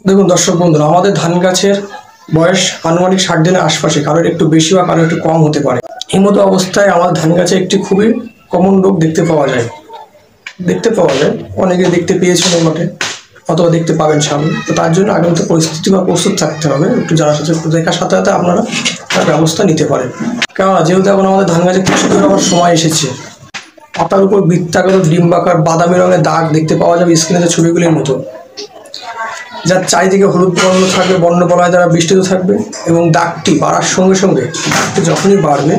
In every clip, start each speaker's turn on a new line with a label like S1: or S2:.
S1: দেখুন দর্শক বন্ধুরা, আমাদের ধান গাছের বয়স আনুমানিক 60 দিনের আশপাশে, কারোর একটু বেশি বা কারোর একটু কম হতে পারে। এই মতো অবস্থায় আমার ধান গাছে একটি খুবই কমন রোগ দেখতে পাওয়া যায়। অনেকে দেখতে পেয়েছেন বটে, অথবা দেখতে পাবেন সামনে। তো তার জন্য আগন্ত পরিস্থিতি বা প্রস্তুত থাকতে হবে। একটু জানার সাথে দেখার সাথে সাথে আপনারা তার ব্যবস্থা নিতে পারেন। কেননা যেহেতু এখন আমাদের ধান গাছে কৃষি হওয়ার সময় এসেছে, পাতার উপর বৃত্তাকার ডিম্বাকার বাদামি রঙের দাগ দেখতে পাওয়া যাবে স্ক্রিনে ছবিগুলির মতো, যার চারিদিকে হলুদ বর্ণ থাকবে, বর্ণবলয় দ্বারা বেষ্টিত থাকবে। এবং দাগটি বাড়ার সঙ্গে সঙ্গে, দাগটি যখনই বাড়বে,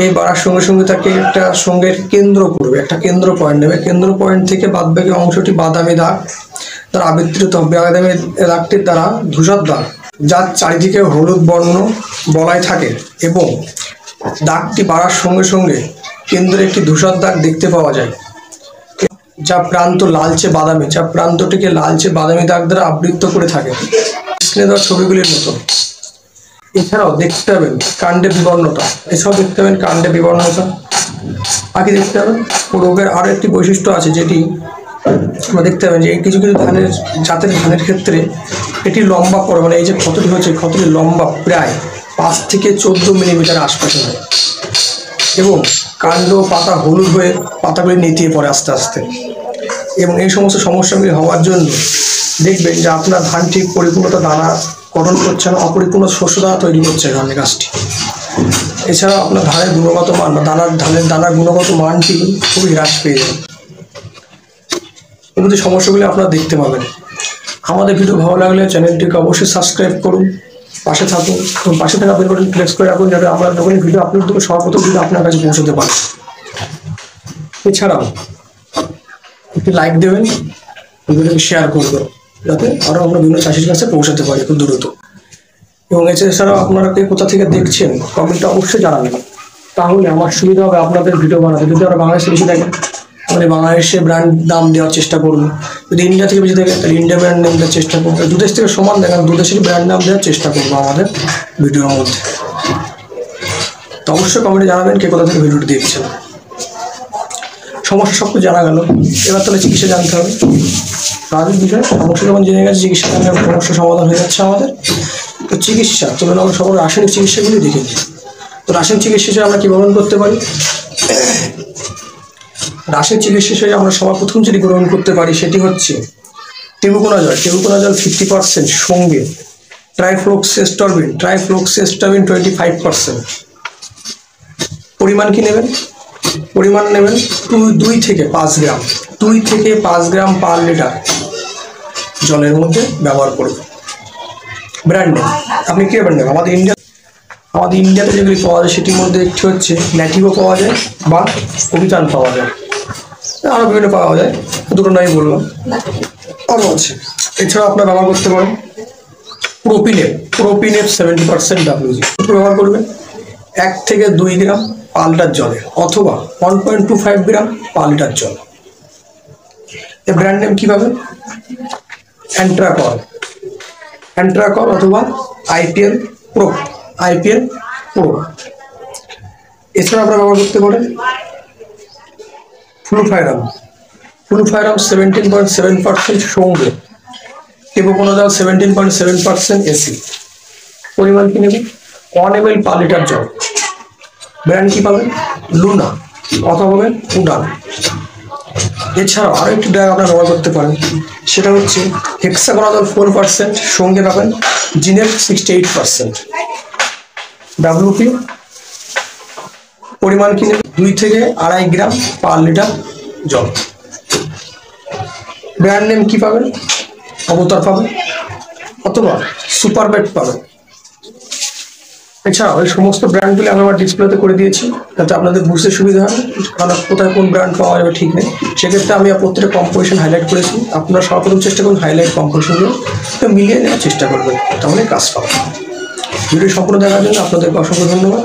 S1: এই বাড়ার সঙ্গে সঙ্গে তাকে একটা সঙ্গের কেন্দ্র করবে, একটা কেন্দ্র পয়েন্ট নেবে। কেন্দ্র পয়েন্ট থেকে বাদবাকি অংশটি বাদামি দাগ দ্বারা আবৃত্তিত হবে। বাদামি দাগটির দ্বারা ধূসর দাগ, যার চারিদিকে হলুদ বর্ণ বলয় থাকে, এবং দাগটি বাড়ার সঙ্গে সঙ্গে কেন্দ্রে একটি ধূসর দাগ দেখতে পাওয়া যায়, যা প্রান্ত লালচে বাদামি, যা প্রান্তটিকে লালচে বাদামি দাগ দ্বারা আবৃত করে থাকে স্ক্রিনে দেওয়া ছবিগুলির মতো। এছাড়াও দেখতে পাবেন কাণ্ডে বিবর্ণতা, বাকি দেখতে পাবেন রোগের আরো একটি বৈশিষ্ট্য আছে, যেটি আমরা দেখতে পাবেন যে কিছু কিছু জাতের ধানের ক্ষেত্রে এটি লম্বা পড়ে, মানে এই যে ক্ষতটি হচ্ছে, ক্ষতটি লম্বা প্রায় 5 থেকে 14 মিলিমিটার আশপাশে হয়, এবং কাণ্ড পাতা হলুদ হয়ে পাতাগুলি নেতিয়ে পড়ে আস্তে আস্তে। এবং এই সমস্ত সমস্যাগুলি হওয়ার জন্য দেখবেন যে আপনার ধান ঠিক পরিপূর্ণতা দানা গঠন করছে না, অপরিপূর্ণ শস্য দানা তৈরি করছে ধানের গাছটি। এছাড়াও আপনার ধানের গুণগত মান বা ধানের দানার গুণগত মানটি খুবই হ্রাস পেয়ে যায়। কিন্তু সমস্যাগুলি আপনারা দেখতে পাবেন। আমাদের ভিডিও ভালো লাগলে চ্যানেলটিকে অবশ্যই সাবস্ক্রাইব করুন, পাশে থাকুন, এবং পাশে থাকা বেল বাটন প্রেস করে রাখুন, যাতে আমরা যখনই ভিডিও আপলোড দেবো সর্বপ্রথম ভিডিও আপনার কাছে পৌঁছতে পারে। এছাড়াও একটি লাইক দেবেন, ভিডিওটি শেয়ার করবেন, যাতে আরও আমরা বিভিন্ন চাষির কাছে পৌঁছাতে পারি খুব দ্রুত। এবং এছাড়াও আপনারা কে কোথা থেকে দেখছেন কমেন্টে অবশ্যই জানাবেন, তাহলে আমার সুবিধা হবে আপনাদের ভিডিও বানাতে। যদি আমরা বাংলাদেশে বেশি থাকেন তাহলে বাংলাদেশে ব্র্যান্ড নাম দেওয়ার চেষ্টা করুন, যদি ইন্ডিয়া থেকে বেশি থাকে তাহলে ইন্ডিয়া ব্র্যান্ড নাম দেওয়ার চেষ্টা করবো। দু দেশ থেকে সমান দেখেন, দু দেশের ব্র্যান্ড নাম দেওয়ার চেষ্টা করবো আমাদের ভিডিওর মধ্যে। তো অবশ্যই কমেন্টে জানাবেন কে কোথা থেকে ভিডিওটি দেখছেন। সমস্যা সব কিছু জানা গেল, এবার তাহলে চিকিৎসা জানতে হবে। কাজের বিষয় সমস্যা যখন জেনে গেছে, চিকিৎসা জানলে সমস্যার সমাধান হয়ে যাচ্ছে আমাদের। তো চিকিৎসা চলুন আমরা সকল রাসায়নিক চিকিৎসাগুলি দেখে নিই। তো রাসায়নিক চিকিৎসা হিসেবে আমরা কী গ্রহণ করতে পারি? রাসায়নিক চিকিৎসা হিসেবে আমরা সবার প্রথম যেটি গ্রহণ করতে পারি সেটি হচ্ছে টেবুকোনাজল। 50% সঙ্গে ট্রাইফ্লুক্সেস্টরবিন 25%। পরিমাণ কি নেবেন? পরিমাণ নেবেন 2 থেকে 5 গ্রাম, 2 থেকে 5 গ্রাম পার লিটার জলের মধ্যে ব্যবহার করবেন। ব্র্যান্ড নেম আপনি কী ব্র্যান্ড নেম? আমাদের ইন্ডিয়াতে যেগুলি পাওয়া যায় সেটির মধ্যে একটি হচ্ছে ন্যাটিভো পাওয়া যায়, বা অভিযান পাওয়া যায়, আরও বিভিন্ন পাওয়া যায়, দুটো নয় বললাম, আরও আছে। এছাড়াও আপনারা ব্যবহার করতে পারেন প্রোপিনেপ 70% WG ব্যবহার করবেন 1 থেকে 2 গ্রাম পার লিটার জলে, অথবা 1.25 গ্রাম পার লিটার জল। এর ব্র্যান্ড নেম কী পাবেন? অ্যান্ট্রাকল অথবা IPL Pro। এছাড়া আপনারা ব্যবহার করতে পারেন ফ্লুফাইরাম 17.7% সঙ্গে টেবুকোনাজল 17.7% এসি। পরিমাণ কি নেবেন? 1 ml পার লিটার জল। ব্র্যান্ড কি পাবেন? লুনা অথবা পাবেন উডান। এছাড়াও আরও একটি ড্রাগ আপনারা ব্যবহার করতে পারেন, সেটা হচ্ছে হেক্সাকোনাজল 4%, সঙ্গে পাবেন জিনেট 68%। WP পরিমাণ কি নেবেন? 2 থেকে 2.5 গ্রাম পার লিটার জল। ব্র্যান্ড নেম কি পাবেন? অবতার পাবেন, অথবা সুপারবেট পাবেন। এছাড়াও এই সমস্ত ব্র্যান্ডগুলি আমি আমার ডিসপ্লেতে করে দিয়েছি, যাতে আপনাদের বুঝতে সুবিধা হয়, কারণ কোথায় কোন ব্র্যান্ড পাওয়া যাবে ঠিক নেই। সেক্ষেত্রে আমি প্রত্যেকটা কম্পোজিশন হাইলাইট করেছি। আপনারা সর্বপ্রথম চেষ্টা করুন হাইলাইট কম্পোজিশনগুলো মিলিয়ে নেওয়ার চেষ্টা করবেন, তাহলে কাজ পাবেন। ভিডিও সম্পূর্ণ দেখার জন্য আপনাদেরকে অসংখ্য ধন্যবাদ।